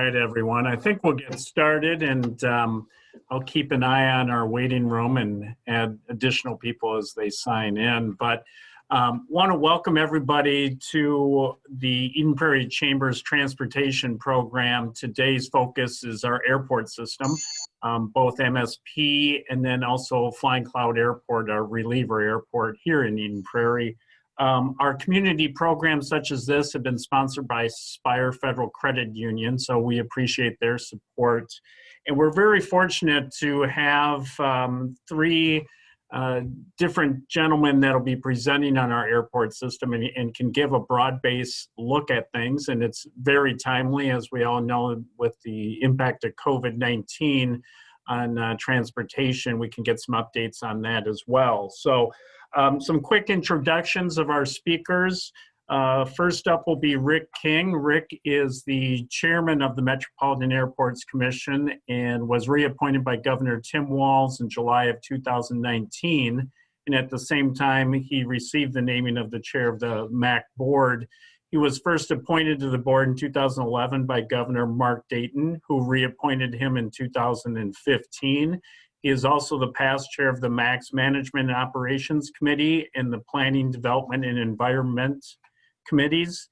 right, everyone. I think we'll get started, and I'll keep an eye on our waiting room and add additional people as they sign in. But want to welcome everybody to the Eden Prairie Chamber's Transportation Program. Today's focus is our airport system, both MSP and then also Flying Cloud Airport, our reliever airport here in Eden Prairie. Our community programs such as this have been sponsored by Spire Federal Credit Union, so we appreciate their support. And we're very fortunate to have three different gentlemen that'll be presenting on our airport system and can give a broad-based look at things. And it's very timely, as we all know, with the impact of COVID-19 on transportation. We can get some updates on that as well. So some quick introductions of our speakers. First up will be Rick King. Rick is the chairman of the Metropolitan Airports Commission and was reappointed by Governor Tim Walz in July of 2019. And at the same time, he received the naming of the chair of the MAC board. He was first appointed to the board in 2011 by Governor Mark Dayton, who reappointed him in 2015. He is also the past chair of the MAC's Management and Operations Committee and the Planning, Development, and Environment Committees.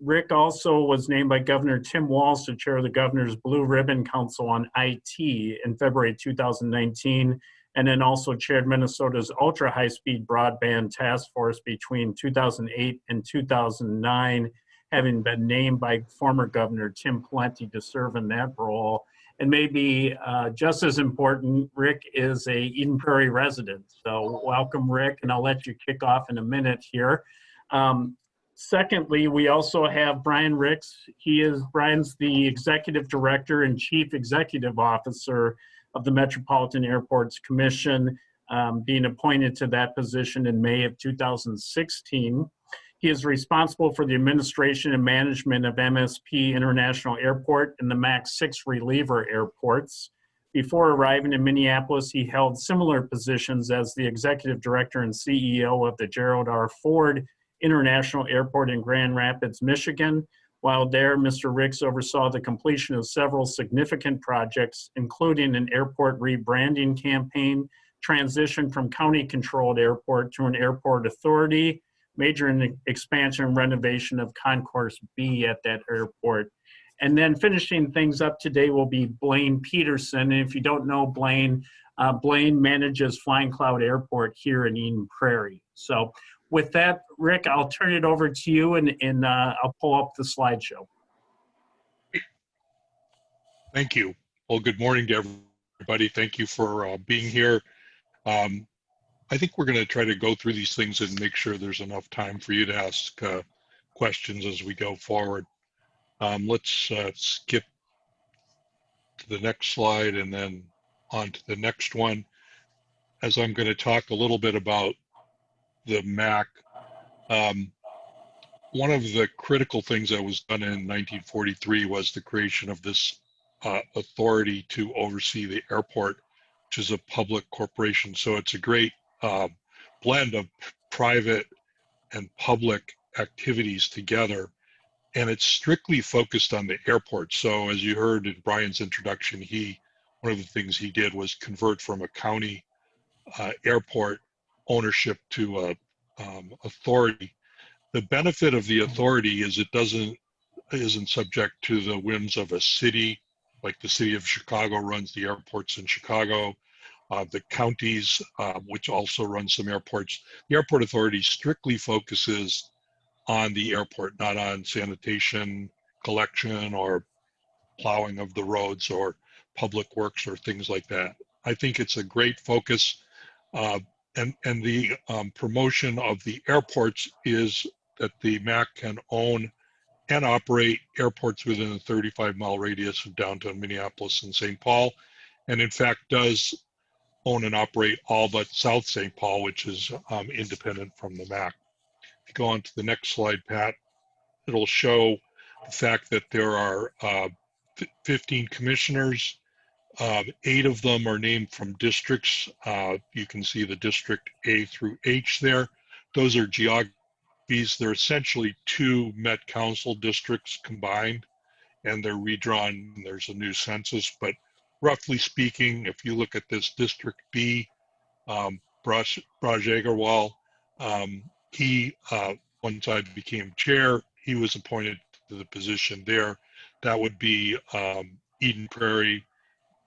Rick also was named by Governor Tim Walz to chair the Governor's Blue Ribbon Council on IT in February 2019, and then also chaired Minnesota's Ultra High-Speed Broadband Task Force between 2008 and 2009, having been named by former Governor Tim Pawlenty to serve in that role. And maybe just as important, Rick is a Eden Prairie resident. So welcome, Rick, and I'll let you kick off in a minute here. Secondly, we also have Brian Ricks. Brian's the Executive Director and Chief Executive Officer of the Metropolitan Airports Commission, being appointed to that position in May of 2016. He is responsible for the administration and management of MSP International Airport and the MAX 6 reliever airports. Before arriving in Minneapolis, he held similar positions as the executive director and CEO of the Gerald R. Ford International Airport in Grand Rapids, Michigan. While there, Mr. Ricks oversaw the completion of several significant projects, including an airport rebranding campaign, transition from county-controlled airport to an airport authority, major expansion and renovation of Concourse B at that airport. And then finishing things up today will be Blaine Peterson. And if you don't know Blaine, Blaine manages Flying Cloud Airport here in Eden Prairie. So with that, Rick, I'll turn it over to you and I'll pull up the slideshow. Thank you. Well, good morning to everybody. Thank you for being here. I think we're going to try to go through these things and make sure there's enough time for you to ask questions as we go forward. Let's skip to the next slide and then on to the next one, as I'm going to talk a little bit about the MAC. One of the critical things that was done in 1943 was the creation of this authority to oversee the airport, which is a public corporation. So it's a great blend of private and public activities together, and it's strictly focused on the airport. So as you heard in Brian's introduction, one of the things he did was convert from a county airport ownership to a authority. The benefit of the authority is it isn't subject to the whims of a city, like the city of Chicago runs the airports in Chicago. The counties, which also run some airports. The airport authority strictly focuses on the airport, not on sanitation, collection, or plowing of the roads, or public works, or things like that. I think it's a great focus. And the promotion of the airports is that the MAC can own and operate airports within a 35-mile radius of downtown Minneapolis and St. Paul, and in fact does own and operate all but South St. Paul, which is independent from the MAC. If you go on to the next slide, Pat, it'll show the fact that there are 15 commissioners. 8 of them are named from districts. You can see the district A through H there. Those are geographies. They're essentially 2 Met Council districts combined and they're redrawn. There's a new census, but roughly speaking, if you look at this District B, Braj Agarwal, he, once I became chair, he was appointed to the position there. That would be Eden Prairie,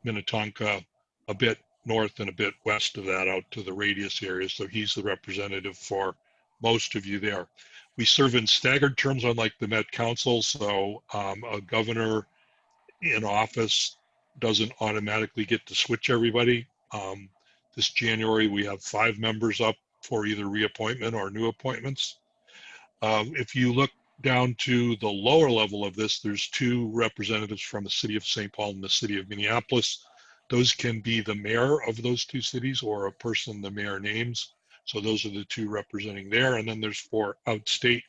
Minnetonka, a bit north and a bit west of that out to the radius area. So he's the representative for most of you there. We serve in staggered terms, unlike the Met Council. So a governor in office doesn't automatically get to switch everybody. This January, we have 5 members up for either reappointment or new appointments. If you look down to the lower level of this, there's 2 representatives from the city of St. Paul and the city of Minneapolis. Those can be the mayor of those 2 cities or a person the mayor names. So those are the 2 representing there. And then there's 4 outstate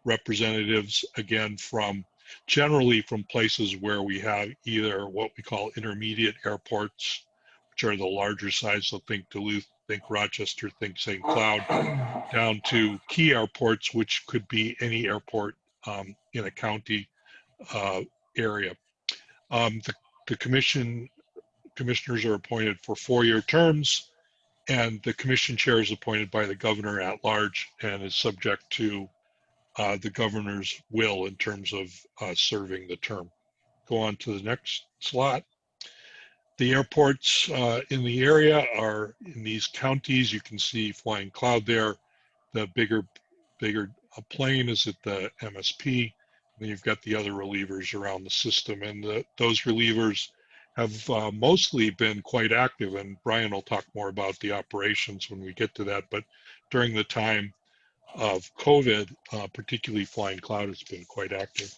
representatives, again, from generally from places where we have either what we call intermediate airports, which are the larger size. So think Duluth, think Rochester, think St. Cloud, down to key airports, which could be any airport in a county area. The commissioners are appointed for 4-year terms, and the commission chair is appointed by the governor at large and is subject to the governor's will in terms of serving the term. Go on to the next slide. The airports in the area are in these counties. You can see Flying Cloud there. The bigger plane is at the MSP. And you've got the other relievers around the system, and those relievers have mostly been quite active. And Brian will talk more about the operations when we get to that. But during the time of COVID, particularly Flying Cloud has been quite active.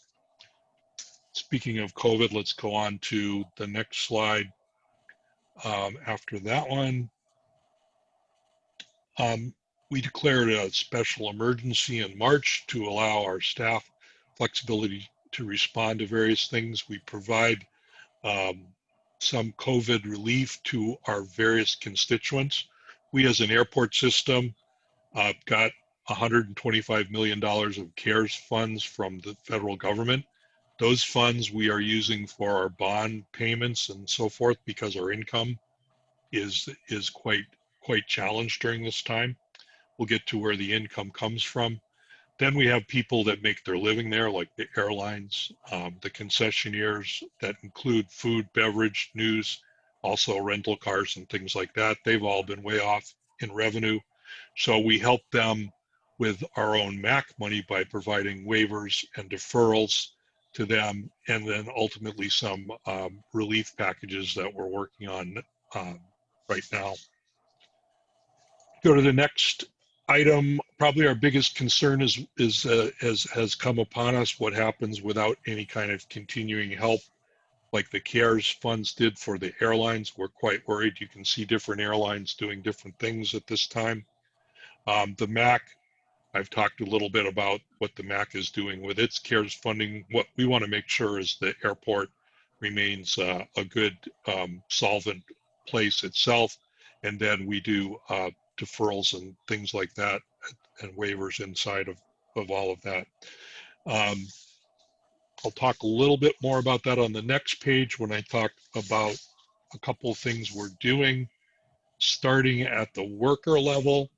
Speaking of COVID, let's go on to the next slide. After that one, we declared a special emergency in March to allow our staff flexibility to respond to various things. We provide some COVID relief to our various constituents. We, as an airport system, got $125 million of CARES funds from the federal government. Those funds we are using for our bond payments and so forth because our income is quite challenged during this time. We'll get to where the income comes from. Then we have people that make their living there, like the airlines, the concessionaires that include food, beverage, news, also rental cars and things like that. They've all been way off in revenue. So we help them with our own MAC money by providing waivers and deferrals to them, and then ultimately some relief packages that we're working on right now. Go to the next item. Probably our biggest concern has come upon us, what happens without any kind of continuing help like the CARES funds did for the airlines. We're quite worried. You can see different airlines doing different things at this time. The MAC, I've talked a little bit about what the MAC is doing with its CARES funding. What we want to make sure is the airport remains a good solvent place itself, and then we do deferrals and things like that and waivers inside of all of that. I'll talk a little bit more about that on the next page when I talk about a couple of things we're doing, starting at the worker level.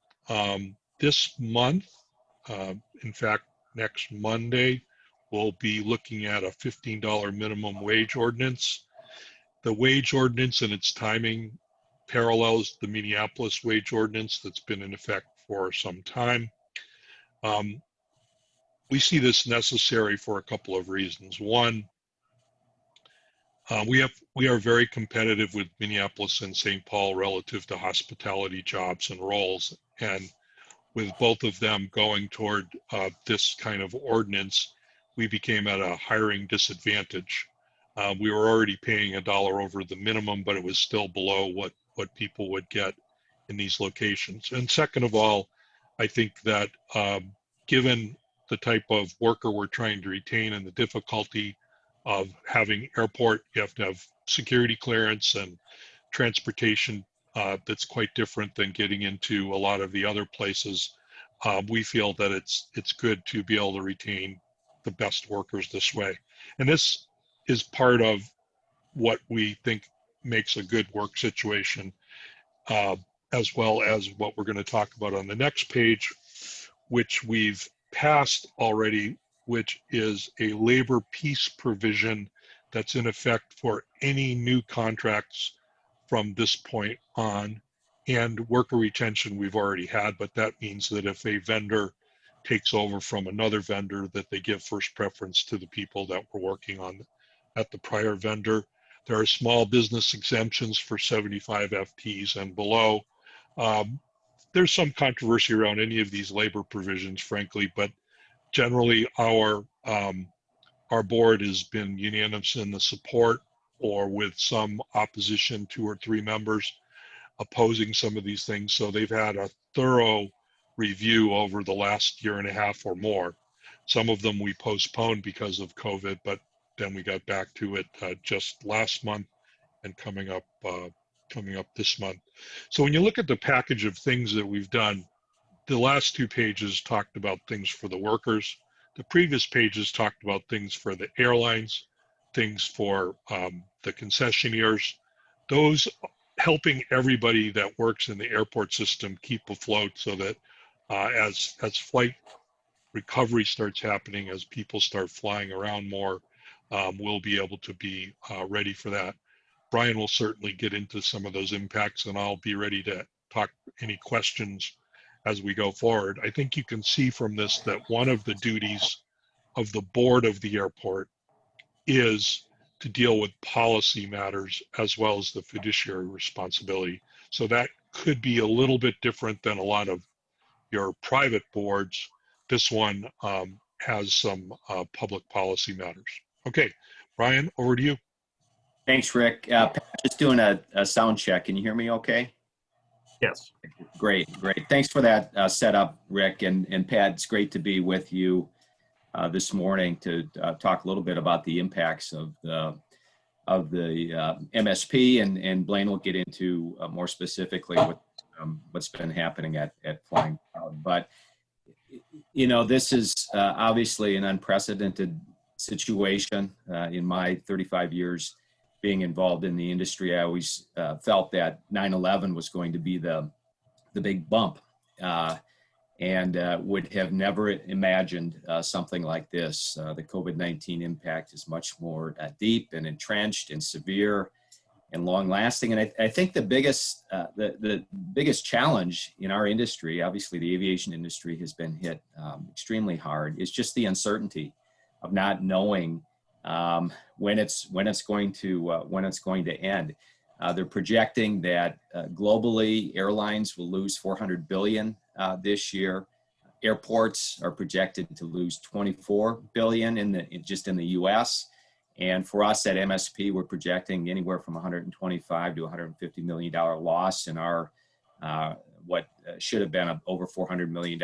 This month, in fact, next Monday, we'll be looking at a $15 minimum wage ordinance. The wage ordinance and its timing parallels the Minneapolis wage ordinance that's been in effect for some time. We see this necessary for a couple of reasons. One, we are very competitive with Minneapolis and St. Paul relative to hospitality jobs and roles, and with both of them going toward this kind of ordinance, we became at a hiring disadvantage. We were already paying $1 over the minimum, but it was still below what people would get in these locations. And second of all, I think that given the type of worker we're trying to retain and the difficulty of having airport, you have to have security clearance and transportation that's quite different than getting into a lot of the other places. We feel that it's good to be able to retain the best workers this way. And this is part of what we think makes a good work situation, uh, as well as what we're going to talk about on the next page, which we've passed already, which is a labor peace provision that's in effect for any new contracts from this point on. And worker retention we've already had, but that means that if a vendor takes over from another vendor, that they give first preference to the people that were working on at the prior vendor. There are small business exemptions for 75 FTs and below. There's some controversy around any of these labor provisions, frankly, but generally our board has been unanimous in the support, or with some opposition, 2 or 3 members opposing some of these things. So they've had a thorough review over the last year and a half or more. Some of them we postponed because of COVID, but then we got back to it just last month and coming up this month. So when you look at the package of things that we've done, the last 2 pages talked about things for the workers. The previous pages talked about things for the airlines, things for the concessionaires, those helping everybody that works in the airport system keep afloat, so that as flight recovery starts happening, as people start flying around more, we'll be able to be ready for that. Brian will certainly get into some of those impacts, and I'll be ready to talk any questions as we go forward. I think you can see from this that one of the duties of the board of the airport is to deal with policy matters as well as the fiduciary responsibility. So that could be a little bit different than a lot of your private boards. This one has some public policy matters. Okay, Brian, over to you. Thanks, Rick. Just doing a sound check. Can you hear me okay? Yes. Great. Thanks for that setup, Rick. And Pat, it's great to be with you this morning to talk a little bit about the impacts of the MSP, and Blaine will get into more specifically what's been happening at Flying Cloud. But this is obviously an unprecedented situation. In my 35 years being involved in the industry, I always felt that 9/11 was going to be the big bump, and would have never imagined something like this. The COVID-19 impact is much more deep and entrenched and severe and long-lasting. And I think the biggest challenge in our industry, obviously the aviation industry has been hit extremely hard, is just the uncertainty of not knowing when it's going to end. They're projecting that globally airlines will lose $400 billion this year. Airports are projected to lose $24 billion just in the U.S. And for us at MSP, we're projecting anywhere from $125 to $150 million loss in our what should have been over $400 million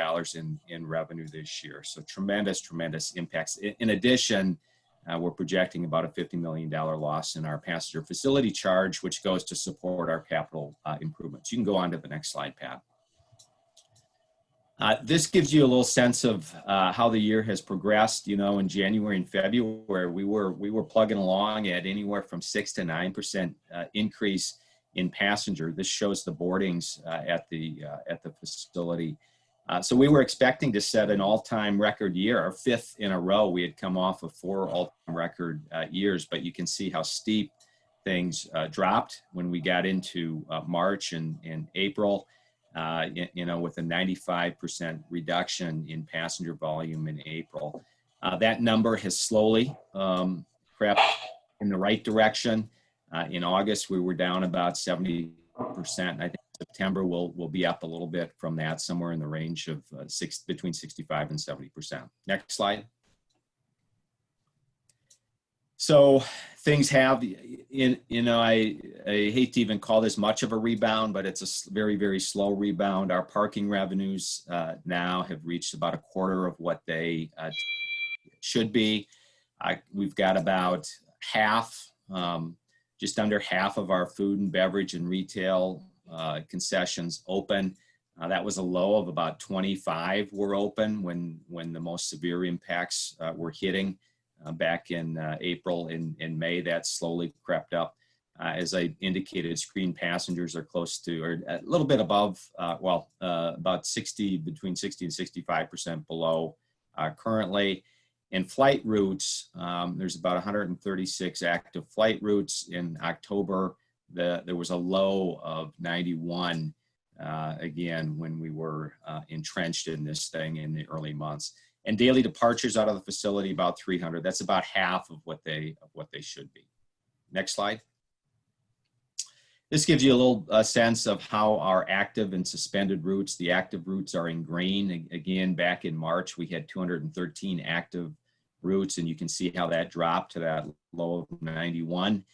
in revenue this year. So tremendous impacts. In addition, we're projecting about a $50 million loss in our passenger facility charge, which goes to support our capital improvements. You can go on to the next slide, Pat. This gives you a little sense of how the year has progressed. In January and February, we were plugging along at anywhere from 6 to 9% increase in passenger. This shows the boardings at the facility. So we were expecting to set an all-time record year, our 5th in a row. We had come off of 4 all-time record years, but you can see how steep things dropped when we got into March and April, with a 95% reduction in passenger volume in April. That number has slowly crept in the right direction. In August, we were down about 70%. I think September will be up a little bit from that, somewhere in the range of between 65 and 70%. Next slide. So things have, I hate to even call this much of a rebound, but it's a very, very slow rebound. Our parking revenues now have reached about a quarter of what they should be. We've got about half, just under half of our food and beverage and retail concessions open. That was a low of about 25 were open when the most severe impacts were hitting back in April and May. That slowly crept up. As I indicated, screened passengers are close to, or a little bit above, about 60, between 60 and 65% below currently. In flight routes, there's about 136 active flight routes. In October, there was a low of 91, again, when we were entrenched in this thing in the early months. And daily departures out of the facility, about 300. That's about half of what they should be. Next slide. This gives you a little sense of how our active and suspended routes, the active routes are in green. Again, back in March, we had 213 active routes, and you can see how that dropped to that low of 91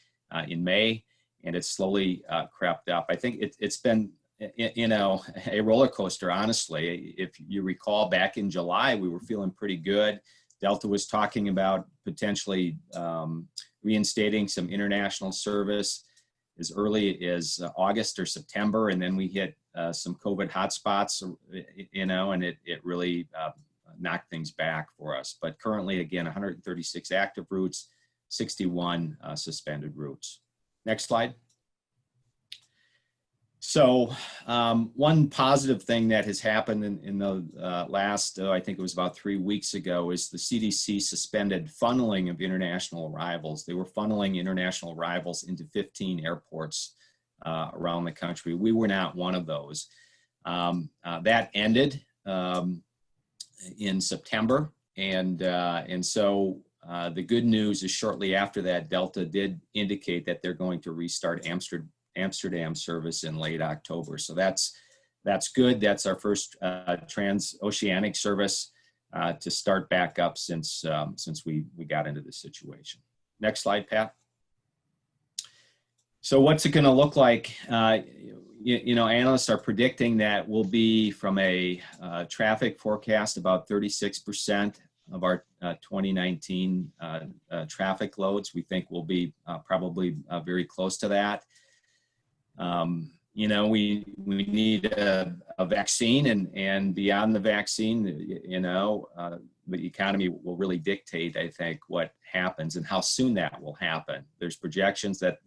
in May, and it's slowly crept up. I think it's been, you know, a roller coaster, honestly. If you recall, back in July, we were feeling pretty good. Delta was talking about potentially reinstating some international service as early as August or September, and then we hit some COVID hotspots, you know, and it really knocked things back for us. But currently, again, 136 active routes, 61 suspended routes. Next slide. So one positive thing that has happened in the last, I think it was about 3 weeks ago, is the CDC suspended funneling of international arrivals. They were funneling international arrivals into 15 airports around the country. We were not one of those. That ended in September, and so the good news is shortly after that, Delta did indicate that they're going to restart Amsterdam service in late October. So that's good. That's our first transoceanic service to start back up since we got into this situation. Next slide, Pat. So what's it going to look like? You know, analysts are predicting that we'll be, from a traffic forecast, about 36% of our 2019 traffic loads. We think we'll be probably very close to that. You know, we need a vaccine, and beyond the vaccine, you know, the economy will really dictate, I think, what happens and how soon that will happen. There's projections that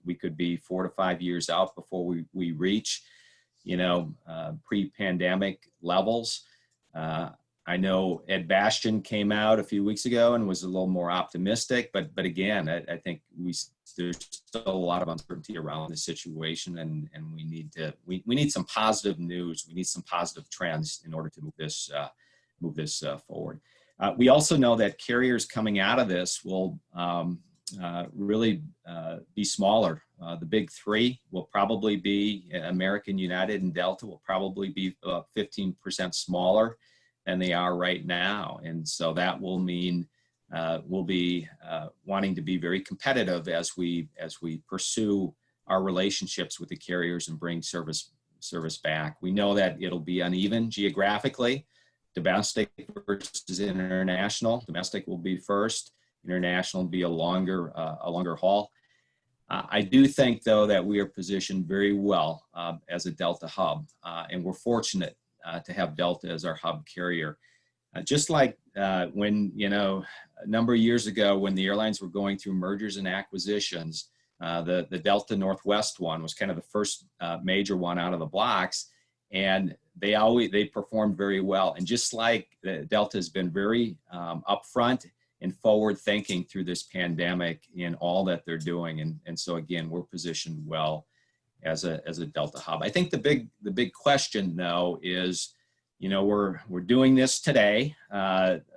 we could be 4 to 5 years out before we reach, you know, pre-pandemic levels. I know Ed Bastian came out a few weeks ago and was a little more optimistic, but again, I think there's still a lot of uncertainty around the situation, and we need some positive news. We need some positive trends in order to move this forward. We also know that carriers coming out of this will really be smaller. The big three will probably be American, United, and Delta will probably be 15% smaller than they are right now. And so that will mean we'll be wanting to be very competitive as we pursue our relationships with the carriers and bring service back. We know that it'll be uneven geographically, domestic versus international. Domestic will be first, international will be a longer haul. I do think, though, that we are positioned very well as a Delta hub, and we're fortunate to have Delta as our hub carrier. Just like when, you know, a number of years ago when the airlines were going through mergers and acquisitions, the Delta Northwest one was kind of the first major one out of the blocks, and they performed very well. And just like Delta has been very upfront and forward thinking through this pandemic in all that they're doing. And so again, we're positioned well as a Delta hub. I think the big question, though, is, you know, we're doing this today.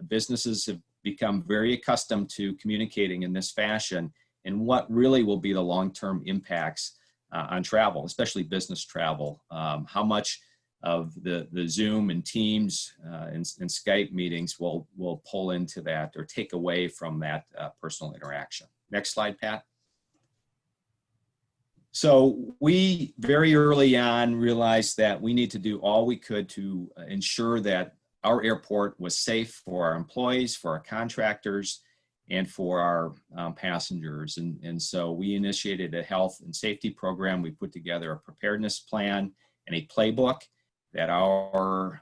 Businesses have become very accustomed to communicating in this fashion, and what really will be the long-term impacts on travel, especially business travel. How much of the Zoom and Teams and Skype meetings will pull into that or take away from that personal interaction. Next slide, Pat. So we very early on realized that we need to do all we could to ensure that our airport was safe for our employees, for our contractors, and for our passengers. And so we initiated a health and safety program. We put together a preparedness plan and a playbook that our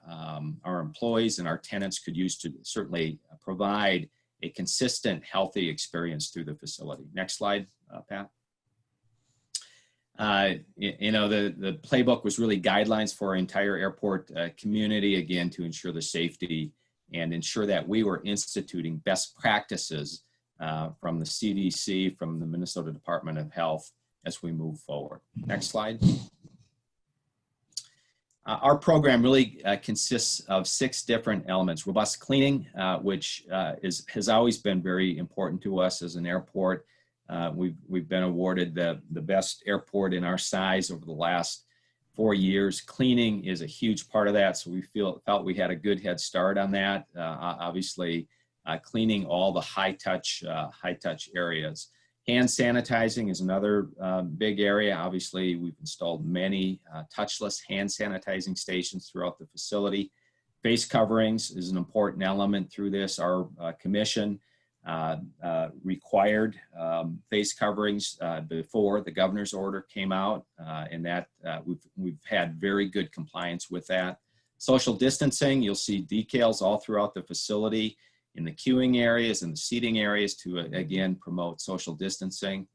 employees and our tenants could use to certainly provide a consistent, healthy experience through the facility. Next slide, Pat. The playbook was really guidelines for our entire airport community, again, to ensure the safety and ensure that we were instituting best practices from the CDC, from the Minnesota Department of Health as we move forward. Next slide. Our program really consists of 6 different elements. Robust cleaning, which has always been very important to us as an airport. We've been awarded the best airport in our size over the last 4 years. Cleaning is a huge part of that, so we felt we had a good head start on that. Obviously, cleaning all the high touch areas. Hand sanitizing is another big area. Obviously, we've installed many touchless hand sanitizing stations throughout the facility. Face coverings is an important element through this. Our commission required face coverings before the governor's order came out, and that we've had very good compliance with that. Social distancing, you'll see decals all throughout the facility, in the queuing areas and the seating areas to, again, promote social distancing.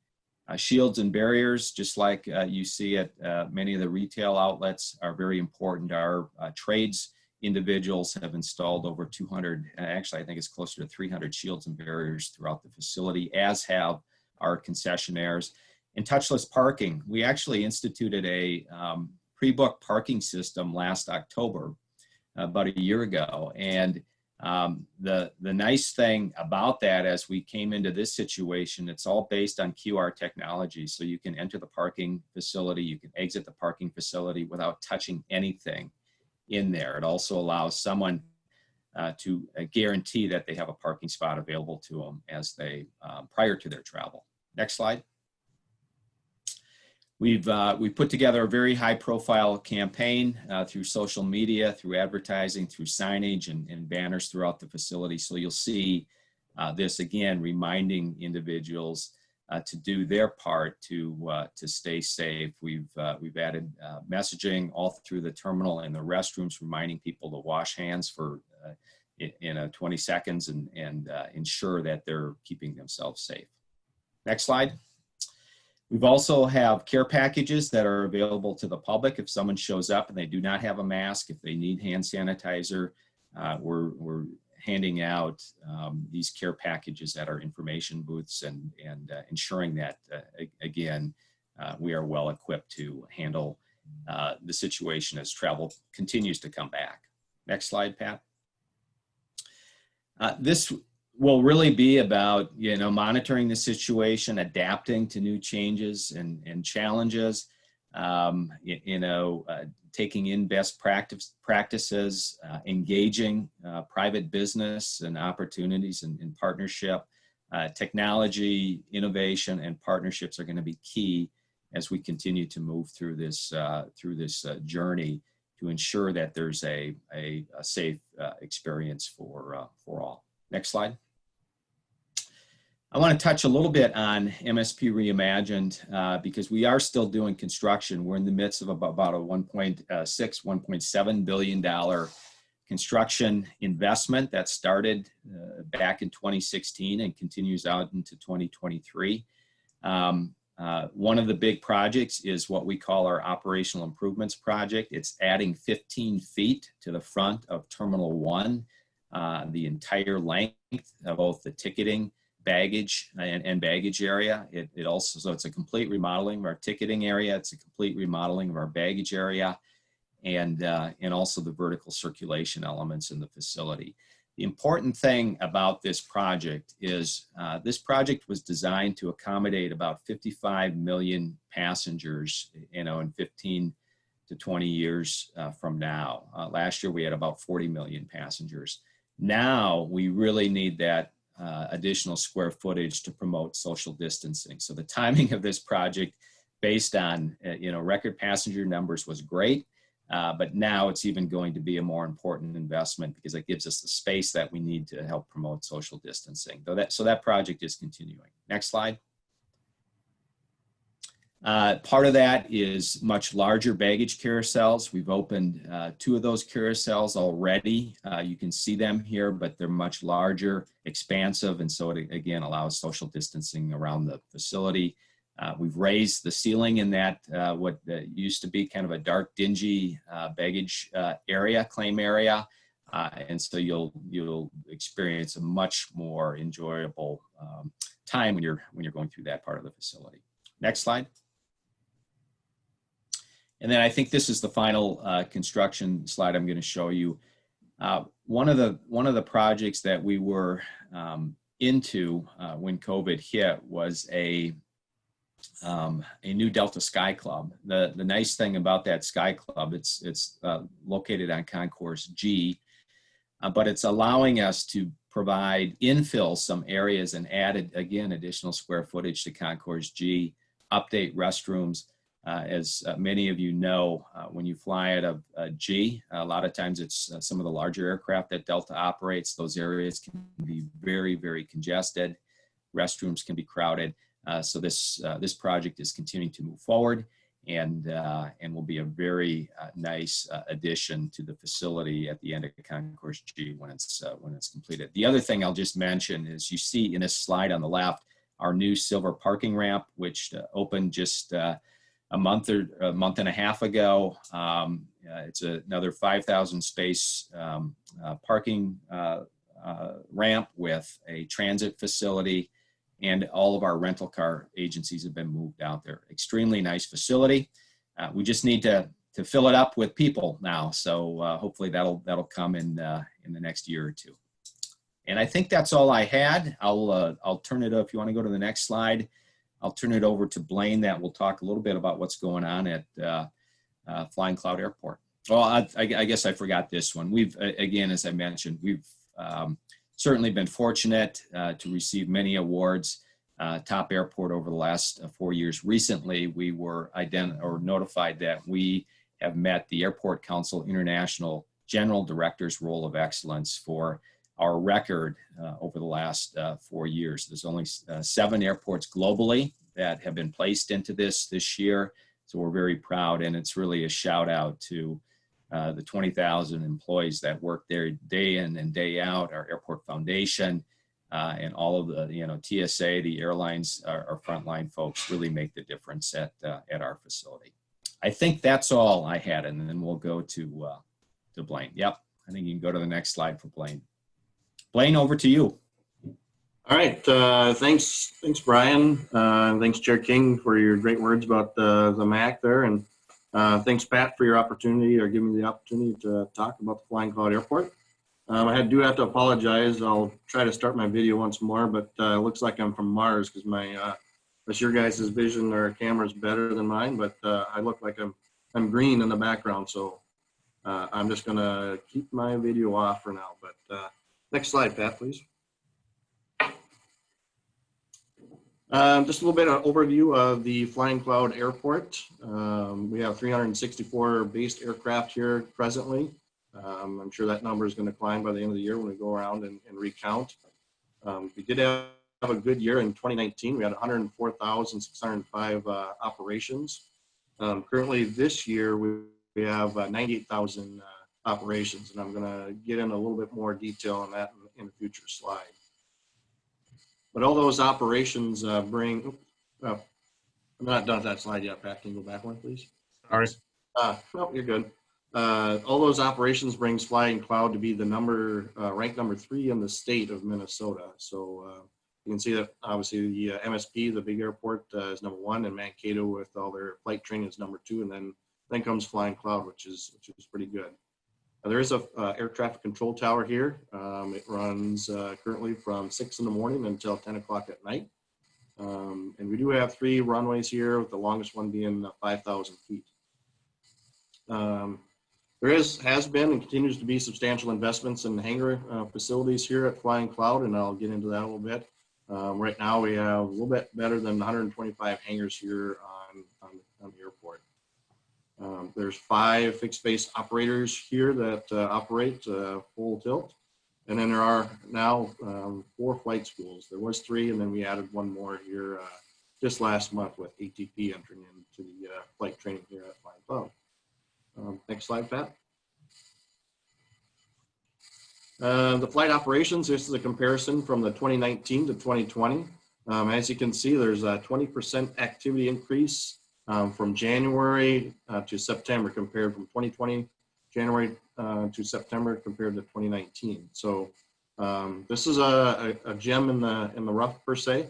Shields and barriers, just like you see at many of the retail outlets, are very important. Our trades individuals have installed over 200, actually I think it's closer to 300 shields and barriers throughout the facility, as have our concessionaires. And touchless parking, we actually instituted a pre-book parking system last October, about a year ago. And the nice thing about that, as we came into this situation, it's all based on QR technology. So you can enter the parking facility, you can exit the parking facility without touching anything in there. It also allows someone to guarantee that they have a parking spot available to them as they prior to their travel. Next slide. We've put together a very high-profile campaign through social media, through advertising, through signage and banners throughout the facility. So you'll see this again, reminding individuals to do their part to stay safe. We've added messaging all through the terminal and the restrooms, reminding people to wash hands for 20 seconds and ensure that they're keeping themselves safe. Next slide. We've also have care packages that are available to the public. If someone shows up and they do not have a mask, if they need hand sanitizer, we're handing out these care packages at our information booths and ensuring that, again, we are well equipped to handle the situation as travel continues to come back. Next slide, Pat. This will really be about, monitoring the situation, adapting to new changes and challenges, taking in best practices, engaging private business and opportunities in partnership. Technology, innovation, and partnerships are going to be key as we continue to move through this journey to ensure that there's a safe experience for all. Next slide. I want to touch a little bit on MSP Reimagined because we are still doing construction. We're in the midst of about a $1.7 billion construction investment that started back in 2016 and continues out into 2023. One of the big projects is what we call our Operational Improvements Project. It's adding 15 feet to the front of Terminal 1, the entire length of both the ticketing, baggage and baggage area. So it's a complete remodeling of our ticketing area. It's a complete remodeling of our baggage area, and also the vertical circulation elements in the facility. The important thing about this project is this project was designed to accommodate about 55 million passengers, in 15 to 20 years from now. Last year we had about 40 million passengers. Now we really need that additional square footage to promote social distancing. So the timing of this project, based on record passenger numbers, was great, but now it's even going to be a more important investment because it gives us the space that we need to help promote social distancing. So that project is continuing. Next slide. Part of that is much larger baggage carousels. We've opened 2 of those carousels already. You can see them here, but they're much larger, expansive, and so it again allows social distancing around the facility. We've raised the ceiling in that what used to be kind of a dark, dingy baggage area, claim area, and so you'll experience a much more enjoyable time when you're going through that part of the facility. Next slide. And then I think this is the final construction slide I'm going to show you. One of the projects that we were into when COVID hit was a new Delta Sky Club. The nice thing about that Sky Club, it's located on Concourse G, but it's allowing us to provide infill some areas and add again additional square footage to Concourse G, update restrooms. As many of you know, when you fly at a G, a lot of times it's some of the larger aircraft that Delta operates. Those areas can be very, very congested. Restrooms can be crowded. So this project is continuing to move forward and will be a very nice addition to the facility at the end of Concourse G when it's completed. The other thing I'll just mention is you see in this slide on the left, our new silver parking ramp, which opened just a month and a half ago. It's another 5,000 space parking ramp with a transit facility, and all of our rental car agencies have been moved out there. Extremely nice facility. We just need to fill it up with people now. So hopefully that'll come in the next year or two. And I think that's all I had. I'll turn it up. If you want to go to the next slide, I'll turn it over to Blaine that will talk a little bit about what's going on at Flying Cloud Airport. Well, I guess I forgot this one. We've, again, as I mentioned, we've certainly been fortunate to receive many awards, top airport over the last 4 years. Recently, we were notified that we have met the Airport Council International General Director's Role of Excellence for our record over the last 4 years. There's only 7 airports globally that have been placed into this year. So we're very proud, and it's really a shout out to the 20,000 employees that work there day in and day out, our airport foundation, and all of the, TSA, the airlines, our frontline folks really make the difference at our facility. I think that's all I had, and then we'll go to Blaine. Yep, I think you can go to the next slide for Blaine. Blaine, over to you. All right, thanks Brian. Thanks Chair King for your great words about the MAC there, and thanks Pat for your opportunity or giving me the opportunity to talk about the Flying Cloud Airport. I do have to apologize. I'll try to start my video once more, but it looks like I'm from Mars because unless your guys' vision or camera is better than mine, but I look like I'm green in the background, so I'm just gonna keep my video off for now. But next slide, Pat, please. Just a little bit of overview of the Flying Cloud Airport. We have 364 based aircraft here presently. I'm sure that number is going to climb by the end of the year when we go around and recount. We did have a good year in 2019. We had 104,605 operations. Currently this year we have 98,000 operations, and I'm going to get in a little bit more detail on that in a future slide. But all those operations bring, I'm not done with that slide yet, Pat. Can you go back one, please? Sorry. No, you're good. All those operations brings Flying Cloud to be the ranked number 3 in the state of Minnesota. So you can see that obviously the MSP, the big airport, is number 1, and Mankato with all their flight training is number 2, and then comes Flying Cloud, which is pretty good. There is a air traffic control tower here. It runs currently from 6 in the morning until 10 o'clock at night. And we do have 3 runways here, with the longest one being 5,000 feet. There has been and continues to be substantial investments in hangar facilities here at Flying Cloud, and I'll get into that a little bit. Right now we have a little bit better than 125 hangars here on the airport. There's 5 fixed base operators here that operate full tilt. And then there are now 4 flight schools. There was 3, and then we added 1 more here just last month with ATP entering into the flight training here at Flying Cloud. Next slide, Pat. The flight operations, this is a comparison from the 2019 to 2020. As you can see, there's a 20% activity increase from January to September compared from 2020, January to September compared to 2019. So this is a gem in the rough per se.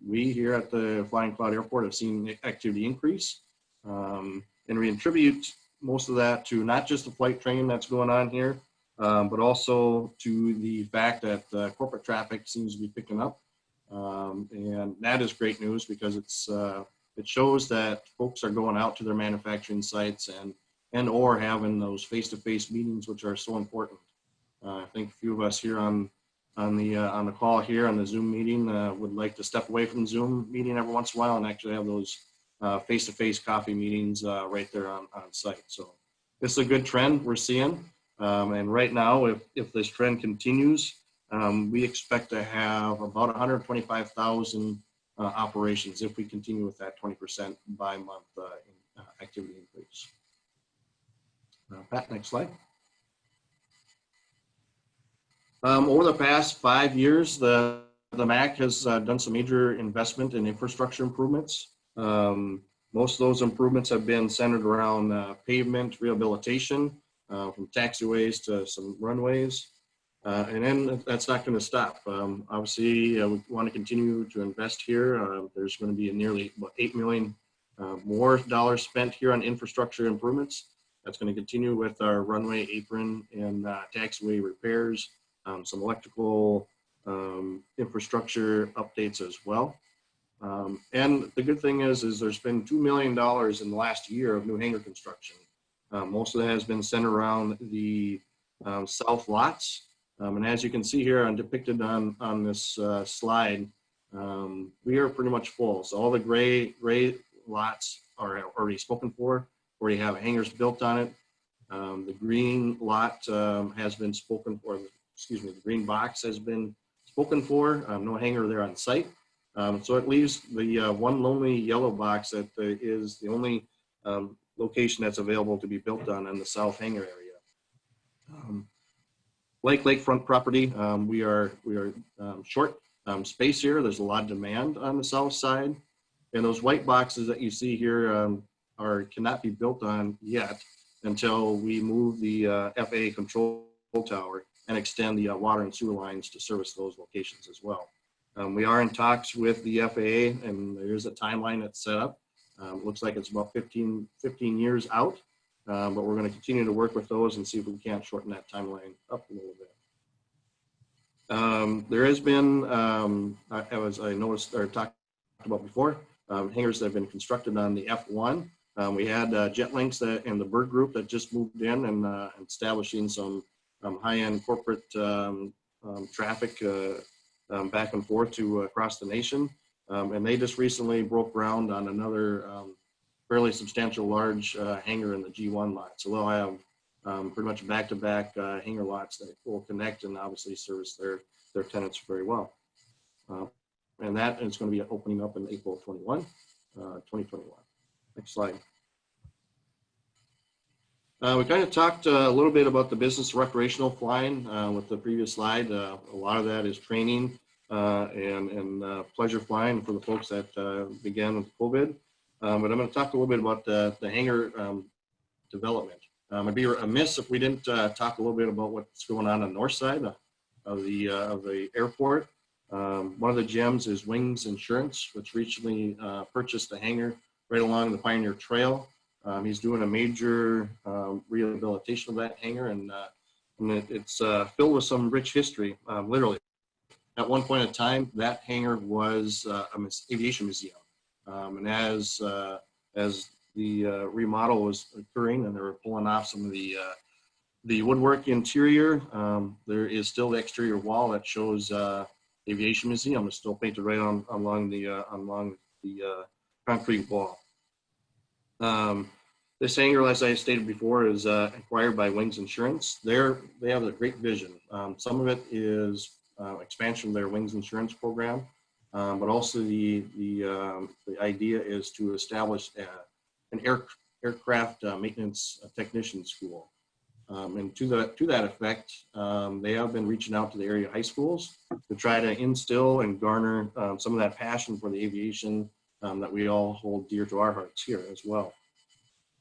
We here at the Flying Cloud Airport have seen activity increase, and we attribute most of that to not just the flight training that's going on here, but also to the fact that corporate traffic seems to be picking up. And that is great news because it shows that folks are going out to their manufacturing sites and or having those face-to-face meetings, which are so important. I think a few of us here on the call here on the Zoom meeting would like to step away from the Zoom meeting every once in a while and actually have those face-to-face coffee meetings right there on site. So this is a good trend we're seeing. And right now, if this trend continues, we expect to have about 125,000 operations if we continue with that 20% by month activity increase. Pat, next slide. Over the past 5 years, the MAC has done some major investment in infrastructure improvements. Most of those improvements have been centered around pavement rehabilitation, from taxiways to some runways. And then that's not going to stop. Obviously, we want to continue to invest here. There's going to be nearly about $8 million more dollars spent here on infrastructure improvements. That's going to continue with our runway apron and taxiway repairs, some electrical infrastructure updates as well. And the good thing is there's been $2 million in the last year of new hangar construction. Most of that has been centered around the south lots. And as you can see here and depicted on this slide, we are pretty much full. So all the gray lots are already spoken for, already have hangars built on it. The green lot has been spoken for, excuse me, the green box has been spoken for, no hangar there on site. So it leaves the one lonely yellow box that is the only location that's available to be built on the south hangar area. Lakefront property, we are short space here. There's a lot of demand on the south side, and those white boxes that you see here cannot be built on yet until we move the FAA control tower and extend the water and sewer lines to service those locations as well. We are in talks with the FAA, and there's a timeline that's set up. Looks like it's about 15 years out, but we're going to continue to work with those and see if we can't shorten that timeline up a little bit. There has been, as I noticed or talked about before, hangars that have been constructed on the F1. We had JetLinks and the Bird Group that just moved in and establishing some high-end corporate traffic back and forth to across the nation. And they just recently broke ground on another fairly substantial large hangar in the G1 lot. So they'll have pretty much back-to-back hangar lots that will connect and obviously service their tenants very well. And that is going to be opening up in April 2021. Next slide. We kind of talked a little bit about the business recreational flying with the previous slide. A lot of that is training and pleasure flying for the folks that began with COVID. But I'm going to talk a little bit about the hangar development. I'd be remiss if we didn't talk a little bit about what's going on the north side of the airport. One of the gems is Wings Insurance, which recently purchased a hangar right along the Pioneer Trail. He's doing a major rehabilitation of that hangar, and it's filled with some rich history, literally. At one point in time, that hangar was an aviation museum. And as the remodel was occurring and they were pulling off some of the woodwork interior, there is still the exterior wall that shows aviation museum. It's still painted right along the concrete wall. This hangar, as I stated before, is acquired by Wings Insurance. They have a great vision. Some of it is expansion of their Wings Insurance program. but also the idea is to establish an aircraft maintenance technician school. And to that effect, they have been reaching out to the area high schools to try to instill and garner some of that passion for the aviation that we all hold dear to our hearts here as well.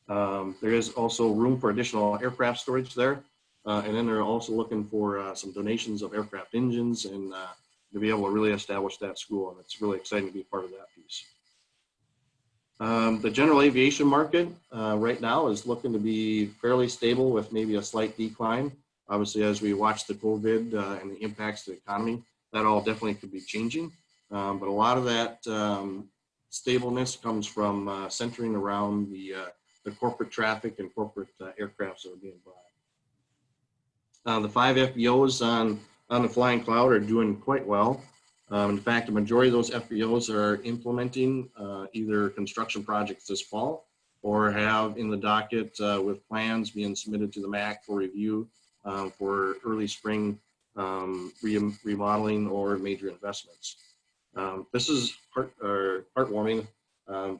There is also room for additional aircraft storage there. And then they're also looking for some donations of aircraft engines and to be able to really establish that school. And it's really exciting to be part of that piece. The general aviation market right now is looking to be fairly stable with maybe a slight decline. Obviously, as we watch the COVID and the impacts to the economy, that all definitely could be changing. But a lot of that stableness comes from centering around the corporate traffic and corporate aircrafts that are being bought. The 5 FBOs on the Flying Cloud are doing quite well. In fact, the majority of those FBOs are implementing either construction projects this fall or have in the docket with plans being submitted to the MAC for review for early spring remodeling or major investments. This is heartwarming,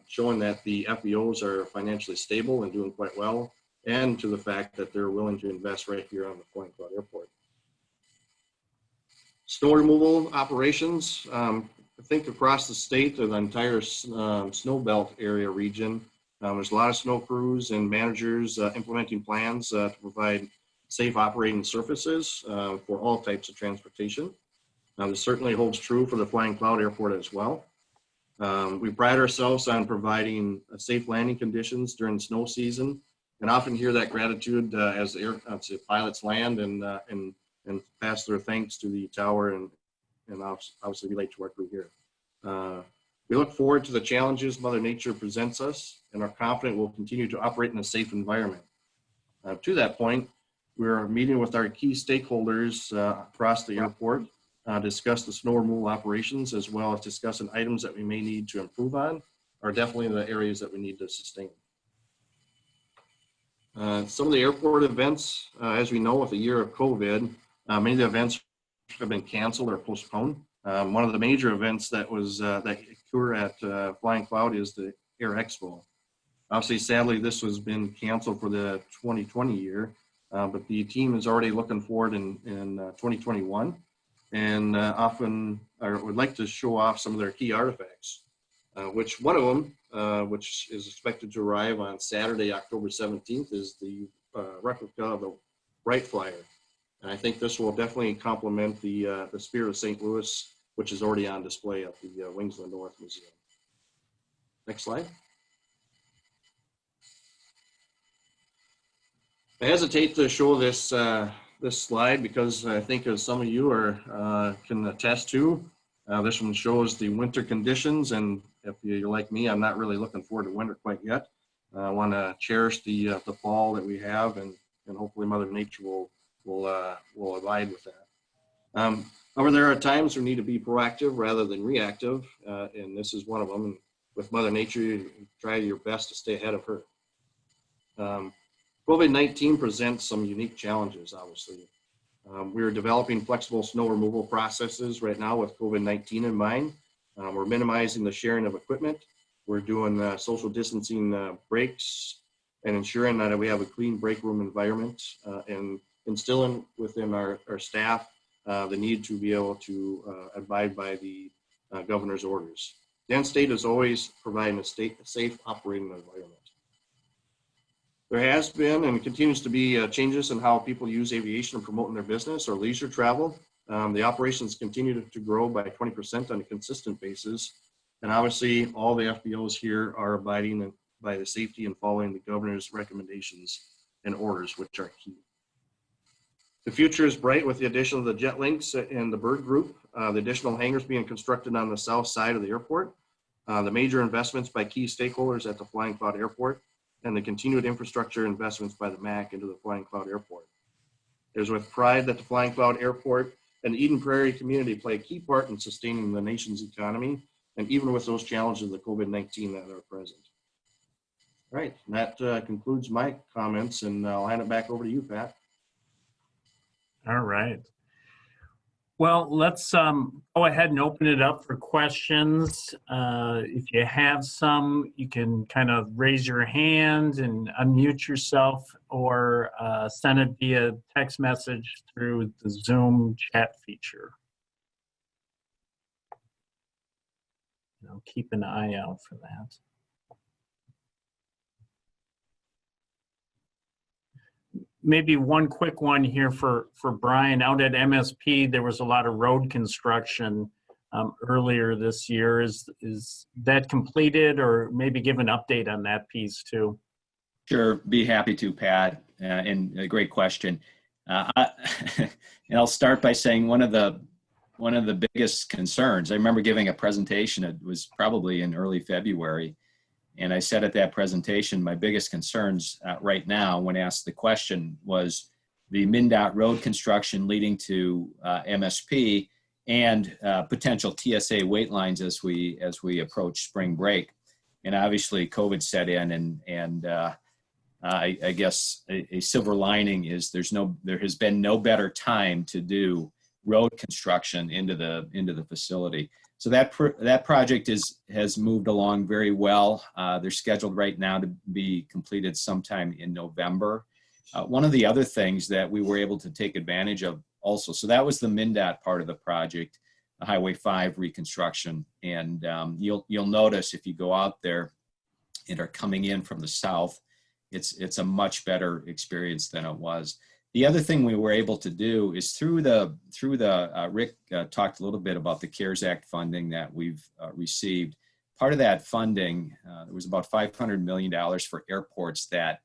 showing that the FBOs are financially stable and doing quite well, and to the fact that they're willing to invest right here on the Flying Cloud Airport. Snow removal operations, I think across the state, the entire snow belt area region, there's a lot of snow crews and managers implementing plans to provide safe operating surfaces for all types of transportation. This certainly holds true for the Flying Cloud Airport as well. We pride ourselves on providing safe landing conditions during snow season, and often hear that gratitude as the pilots land and pass their thanks to the tower and obviously relate to our crew here. We look forward to the challenges Mother Nature presents us and are confident we'll continue to operate in a safe environment. To that point, we're meeting with our key stakeholders across the airport, discuss the snow removal operations, as well as discussing items that we may need to improve on, are definitely the areas that we need to sustain. Some of the airport events, as we know, with the year of COVID, many of the events have been canceled or postponed. One of the major events that occur at Flying Cloud is the Air Expo. Obviously, sadly, this has been canceled for the 2020 year, but the team is already looking forward in 2021, and often would like to show off some of their key artifacts. Which one of them, which is expected to arrive on Saturday, October 17th, is the replica of the Wright Flyer. And I think this will definitely complement the Spirit of St. Louis, which is already on display at the Wings of the North Museum. Next slide. I hesitate to show this this slide because I think, as some of you can attest to, this one shows the winter conditions, and if you're like me, I'm not really looking forward to winter quite yet. I want to cherish the fall that we have, and hopefully Mother Nature will abide with that. However, there are times we need to be proactive rather than reactive, and this is one of them. And with Mother Nature, you try your best to stay ahead of her. COVID-19 presents some unique challenges, obviously. We're developing flexible snow removal processes right now with COVID-19 in mind. We're minimizing the sharing of equipment. We're doing social distancing breaks and ensuring that we have a clean break room environment and instilling within our staff the need to be able to abide by the governor's orders. The end state is always providing a safe operating environment. There has been and continues to be changes in how people use aviation and promoting their business or leisure travel. The operations continue to grow by 20% on a consistent basis. And obviously all the FBOs here are abiding by the safety and following the governor's recommendations and orders, which are key. The future is bright with the addition of the Jet Links and the Bird Group, the additional hangars being constructed on the south side of the airport, the major investments by key stakeholders at the Flying Cloud Airport, and the continued infrastructure investments by the MAC into the Flying Cloud Airport. It is with pride that the Flying Cloud Airport and the Eden Prairie community play a key part in sustaining the nation's economy, and even with those challenges of the COVID-19 that are present. All right, and that concludes my comments, and I'll hand it back over to you, Pat. All right. Well, let's go ahead and open it up for questions. If you have some, you can kind of raise your hand and unmute yourself, or send it via text message through the Zoom chat feature. I'll keep an eye out for that. Maybe one quick one here for Brian. Out at MSP, there was a lot of road construction earlier this year. Is that completed, or maybe give an update on that piece too? Sure, be happy to, Pat, and a great question. And I'll start by saying one of the biggest concerns. I remember giving a presentation. It was probably in early February, and I said at that presentation, my biggest concerns right now, when asked the question, was the MnDOT road construction leading to MSP and potential TSA wait lines as we approach spring break. And obviously, COVID set in, and I guess a silver lining is there has been no better time to do road construction into the facility. So that project has moved along very well. They're scheduled right now to be completed sometime in November. One of the other things that we were able to take advantage of also, so that was the MnDOT part of the project, the Highway 5 reconstruction. And you'll notice if you go out there and are coming in from the south, it's a much better experience than it was. The other thing we were able to do is through the Rick talked a little bit about the CARES Act funding that we've received. Part of that funding, there was about $500 million for airports that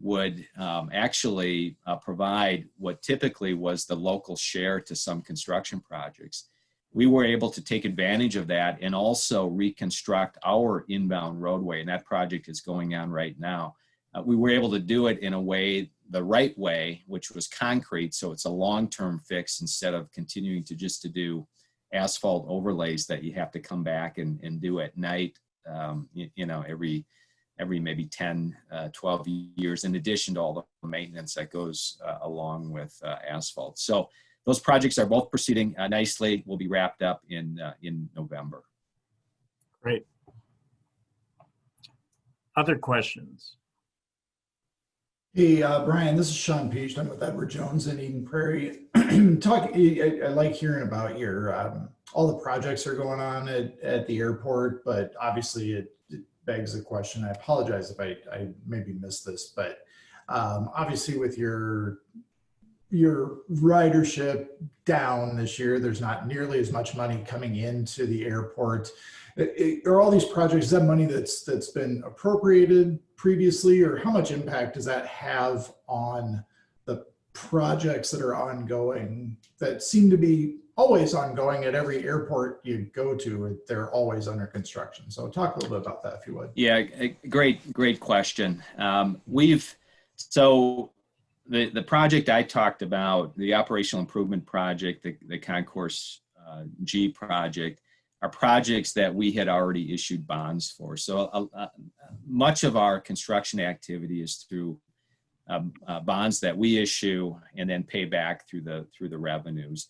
would actually provide what typically was the local share to some construction projects. We were able to take advantage of that and also reconstruct our inbound roadway, and that project is going on right now. We were able to do it in a way, the right way, which was concrete, so it's a long-term fix instead of continuing to do asphalt overlays that you have to come back and do at night, every maybe 10, 12 years, in addition to all the maintenance that goes along with asphalt. So those projects are both proceeding nicely. Will be wrapped up in November. Great. Other questions? Hey, Brian, this is Sean Peach. I'm with Edward Jones in Eden Prairie. I like hearing about your all the projects that are going on at the airport, but obviously it begs the question. I apologize if I maybe missed this, but obviously with your ridership down this year, there's not nearly as much money coming into the airport. Are all these projects, is that money that's been appropriated previously, or how much impact does that have on the projects that are ongoing that seem to be always ongoing at every airport you go to? They're always under construction. So talk a little bit about that, if you would. Yeah, great question. The project I talked about, the operational improvement project, the Concourse G project, are projects that we had already issued bonds for. So much of our construction activity is through bonds that we issue and then pay back through the revenues.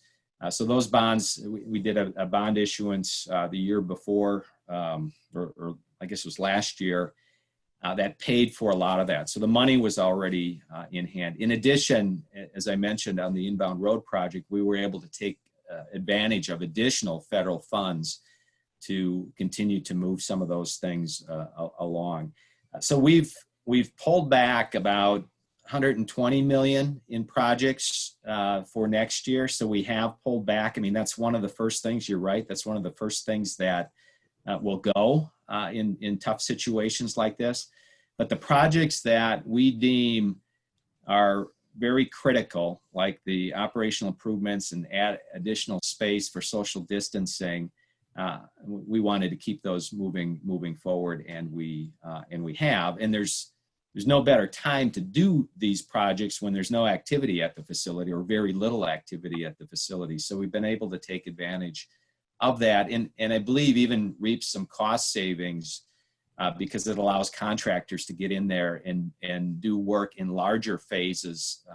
So those bonds, we did a bond issuance the year before, or I guess it was last year, that paid for a lot of that. So the money was already in hand. In addition, as I mentioned on the inbound road project, we were able to take advantage of additional federal funds to continue to move some of those things along. So we've pulled back about $120 million in projects for next year. So we have pulled back. I mean, that's one of the first things, you're right, that's one of the first things that will go in tough situations like this. But the projects that we deem are very critical, like the operational improvements and add additional space for social distancing, we wanted to keep those moving forward, and we have. And there's no better time to do these projects when there's no activity at the facility or very little activity at the facility. So we've been able to take advantage of that, and I believe even reap some cost savings because it allows contractors to get in there and do work in larger phases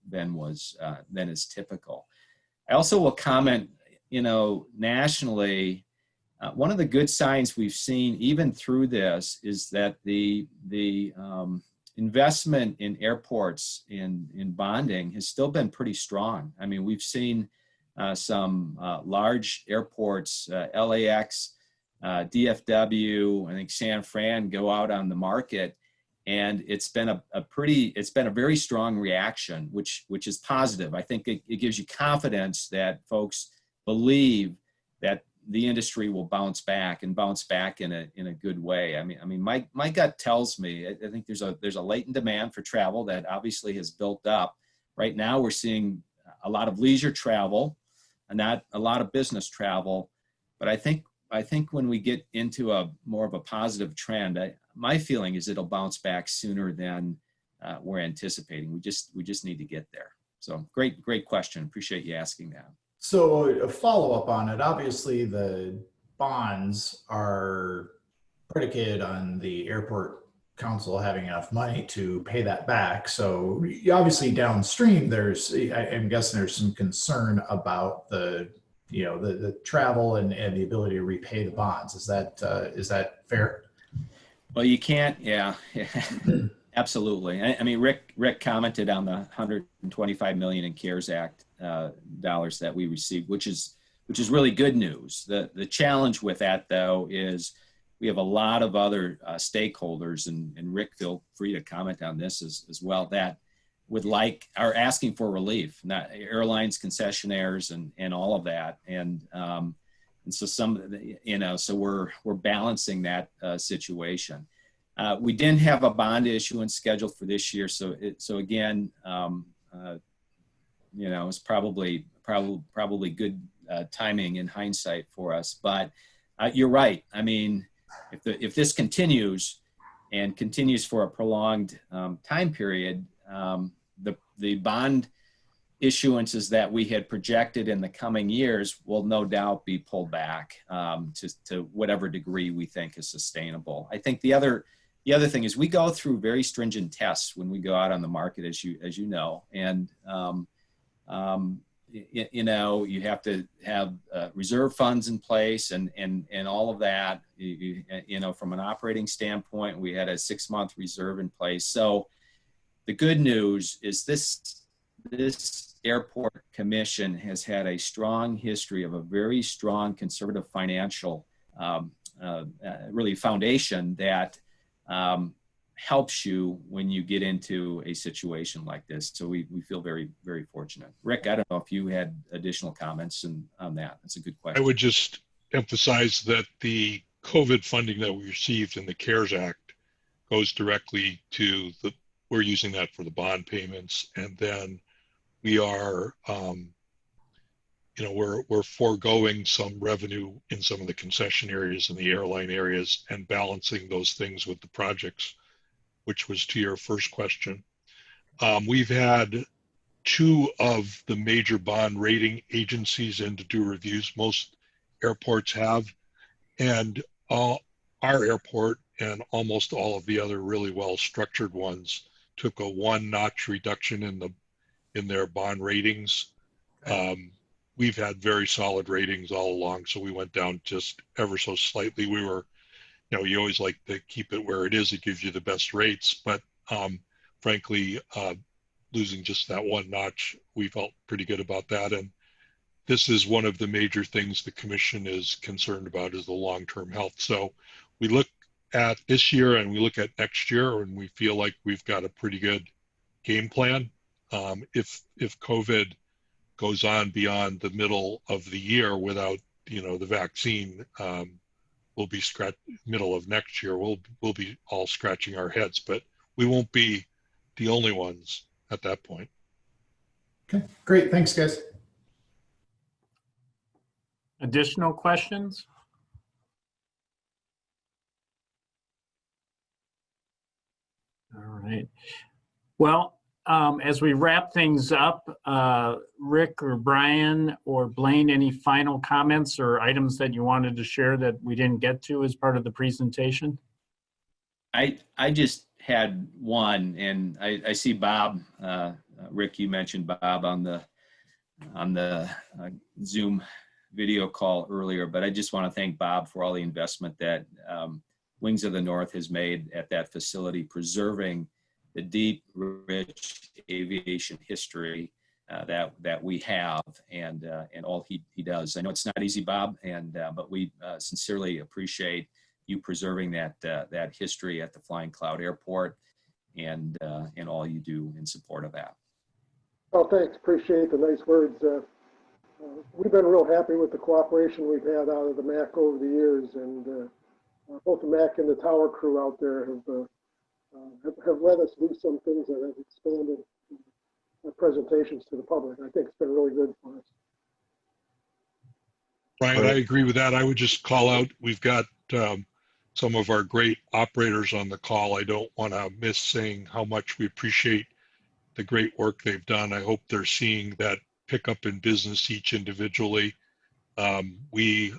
than is typical. I also will comment, nationally, one of the good signs we've seen even through this is that the investment in airports in bonding has still been pretty strong. I mean, we've seen some large airports, LAX, DFW, I think San Fran, go out on the market, and it's been a very strong reaction, which is positive. I think it gives you confidence that folks believe that the industry will bounce back and bounce back in a good way. I mean, my gut tells me, I think there's a latent demand for travel that obviously has built up. Right now, we're seeing a lot of leisure travel, and not a lot of business travel. But I think when we get into a more of a positive trend, my feeling is it'll bounce back sooner than we're anticipating. We just need to get there. So great question. Appreciate you asking that. So a follow-up on it, obviously the bonds are predicated on the airport council having enough money to pay that back. So obviously downstream, I'm guessing there's some concern about the travel and the ability to repay the bonds. Is that fair? Well, you can't, yeah. Absolutely. I mean, Rick commented on the 125 million in CARES Act dollars that we received, which is really good news. The challenge with that, though, is we have a lot of other stakeholders, and Rick, feel free to comment on this as well, that are asking for relief, not airlines, concessionaires, and all of that, and so so we're balancing that situation. We didn't have a bond issuance scheduled for this year, so again, it's probably good timing in hindsight for us. But you're right. I mean, if this continues for a prolonged time period, the bond issuances that we had projected in the coming years will no doubt be pulled back to whatever degree we think is sustainable. I think the other thing is we go through very stringent tests when we go out on the market, as you know, and you have to have reserve funds in place and all of that. From an operating standpoint, we had a 6-month reserve in place. So the good news is this airport commission has had a strong history of a very strong conservative financial really foundation that helps you when you get into a situation like this. So we feel very, very fortunate. Rick, I don't know if you had additional comments on that. That's a good question. I would just emphasize that the COVID funding that we received in the CARES Act goes directly to we're using that for the bond payments. And then we are, we're foregoing some revenue in some of the concession areas and the airline areas and balancing those things with the projects, which was to your first question. We've had 2 of the major bond rating agencies in to do reviews. Most airports have, and our airport and almost all of the other really well-structured ones took a 1-notch reduction in their bond ratings. We've had very solid ratings all along, so we went down just ever so slightly. We were, you always like to keep it where it is. It gives you the best rates, but frankly, losing just that 1 notch, we felt pretty good about that. And this is one of the major things the commission is concerned about, is the long-term health. So we look at this year and we look at next year, and we feel like we've got a pretty good game plan. If COVID goes on beyond the middle of the year without the vaccine, we'll be middle of next year. We'll be all scratching our heads, but we won't be the only ones at that point. Okay, great. Thanks, guys. Additional questions? All right. Well, as we wrap things up, Rick or Brian or Blaine, any final comments or items that you wanted to share that we didn't get to as part of the presentation? I just had one, and I see Bob, Rick, you mentioned Bob on the Zoom video call earlier, but I just want to thank Bob for all the investment that Wings of the North has made at that facility, preserving the deep, rich aviation history that we have, and all he does. I know it's not easy, Bob, but we sincerely appreciate you preserving that history at the Flying Cloud Airport, and all you do in support of that. Well, thanks. Appreciate the nice words. We've been real happy with the cooperation we've had out of the MAC over the years, and both the MAC and the tower crew out there have let us do some things that have expanded our presentations to the public. I think it's been really good for us. Brian, I agree with that. I would just call out, we've got some of our great operators on the call. I don't want to miss saying how much we appreciate the great work they've done. I hope they're seeing that pick up in business each individually. We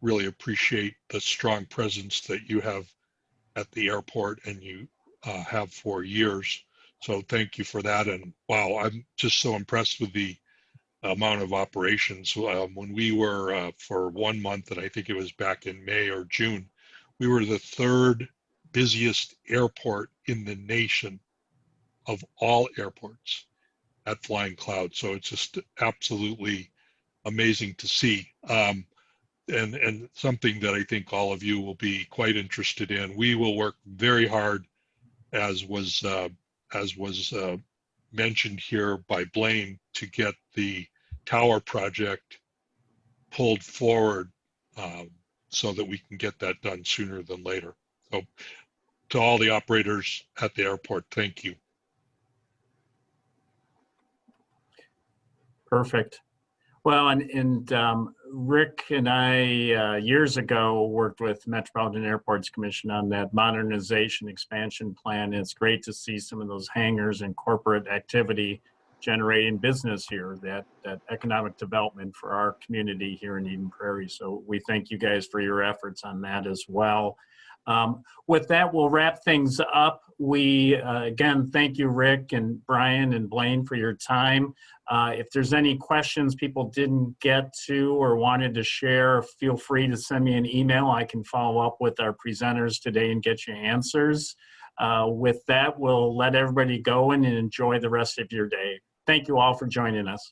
really appreciate the strong presence that you have at the airport, and you have for years. So thank you for that. And wow, I'm just so impressed with the amount of operations. When we were for 1 month, and I think it was back in May or June, we were the third busiest airport in the nation of all airports at Flying Cloud. So it's just absolutely amazing to see. And something that I think all of you will be quite interested in. We will work very hard, as was mentioned here by Blaine, to get the tower project pulled forward so that we can get that done sooner than later. So to all the operators at the airport, thank you. Perfect. Well, and Rick and I years ago worked with Metropolitan Airports Commission on that modernization expansion plan. It's great to see some of those hangars and corporate activity generating business here, that economic development for our community here in Eden Prairie. So we thank you guys for your efforts on that as well. With that, we'll wrap things up. We, again, thank you, Rick and Brian and Blaine, for your time. If there's any questions people didn't get to or wanted to share, feel free to send me an email. I can follow up with our presenters today and get you answers. With that, we'll let everybody go and enjoy the rest of your day. Thank you all for joining us.